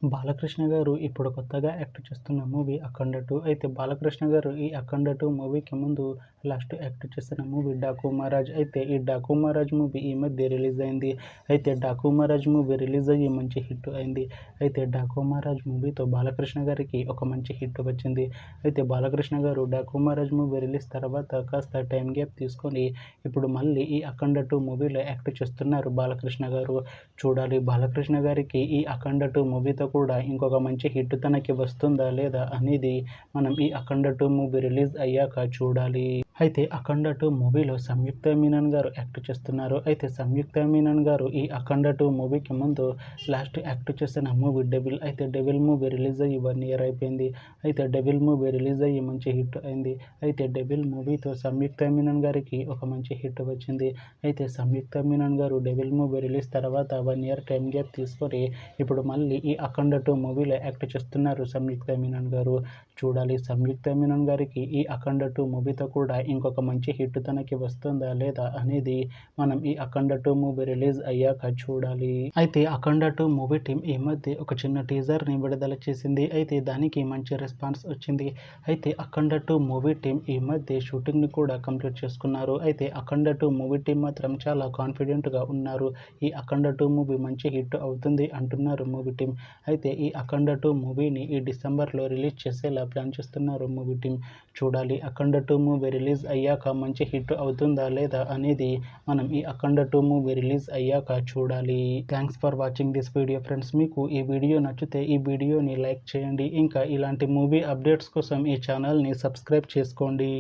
బాలకృష్ణ గారు ఇప్పుడు కొత్తగా యాక్ట్ చేస్తున్న మూవీ 'అఖండ 2'. అయితే బాలకృష్ణ గారు ఈ 'అఖండ 2' మూవీకి ముందు లాస్ట్ యాక్ట్ చేసిన మూవీ 'డాకు మహారాజ్'. అయితే ఈ 'డాకు మహారాజ్' మూవీ ఈ మధ్య రిలీజ్ అయింది. అయితే 'డాకు మహారాజ్' మూవీ రిలీజ్ అయ్యి మంచి హిట్ అయింది. అయితే 'డాకు మహారాజ్' మూవీతో బాలకృష్ణ గారికి ఒక మంచి హిట్ వచ్చింది. అయితే బాలకృష్ణ గారు 'డాకు మహారాజ్' మూవీ రిలీజ్ తర్వాత కాస్త టైం గ్యాప్ తీసుకొని ఇప్పుడు మళ్ళీ ఈ 'అఖండ 2' మూవీలో యాక్ట్ చేస్తున్నారు బాలకృష్ణ గారు. చూడాలి బాలకృష్ణ గారికి ఈ 'అఖండ 2' మూవీతో కూడా ఇంకొక మంచి హిట్ తనకి వస్తుందా లేదా అనేది మనం ఈ 'అఖండ 2' మూవీ రిలీజ్ అయ్యాక చూడాలి. అయితే 'అఖండ 2' మూవీలో సంయుక్త మీనన్ గారు యాక్ట్ చేస్తున్నారు. అయితే సంయుక్త మీనన్ గారు ఈ 'అఖండ 2' మూవీకి ముందు లాస్ట్ యాక్ట్ చేసిన మూవీ 'డెవిల్'. అయితే 'డెవిల్' మూవీ రిలీజ్ అయ్యి 1 year అయిపోయింది. అయితే 'డెవిల్' మూవీ రిలీజ్ అయ్యి మంచి హిట్ అయింది. అయితే 'డెవిల్' మూవీతో సంయుక్త మీనన్ గారికి ఒక మంచి హిట్ వచ్చింది. అయితే సంయుక్త మీనన్ గారు 'డెవిల్' మూవీ రిలీజ్ తర్వాత 1 year టైం గ్యాప్ తీసుకొని ఇప్పుడు మళ్ళీ ఈ 'అఖండ 2' మూవీలో యాక్ట్ చేస్తున్నారు సంయుక్త మీనన్ గారు. చూడాలి సంయుక్త మీనన్ గారికి ఈ 'అఖండ 2' మూవీతో కూడా ఇంకొక మంచి హిట్ తనకి వస్తుందా లేదా అనేది మనం ఈ 'అఖండ 2' మూవీ రిలీజ్ అయ్యాక చూడాలి. అయితే 'అఖండ 2' మూవీ టీం ఈ మధ్య ఒక చిన్న టీజర్ని విడుదల చేసింది. అయితే దానికి మంచి రెస్పాన్స్ వచ్చింది. అయితే 'అఖండ 2' మూవీ టీం ఈ మధ్య షూటింగ్ని కూడా కంప్లీట్ చేసుకున్నారు. అయితే 'అఖండ 2' మూవీ టీం మాత్రం చాలా కాన్ఫిడెంట్గా ఉన్నారు. ఈ 'అఖండ 2' మూవీ మంచి హిట్ అవుతుంది అంటున్నారు మూవీ టీం. అయితే ఈ 'అఖండ 2' మూవీని ఈ డిసెంబర్లో రిలీజ్ చేసేలా ప్లాన్ చేస్తున్నారు మూవీ టీం. చూడాలి 'అఖండ 2' మూవీ రిలీజ్ అయ్యాక మంచి హిట్ అవుతుందా లేదా అనేది మనం ఈ 'అఖండ 2' మూవీ రిలీజ్ అయ్యాక చూడాలి. Thanks for watching this video friends. మీకు ఈ వీడియో నచ్చితే ఈ వీడియోని లైక్ చేయండి. ఇంకా ఇలాంటి మూవీ అప్డేట్స్ కోసం ఈ ఛానల్ని సబ్స్క్రైబ్ చేసుకోండి.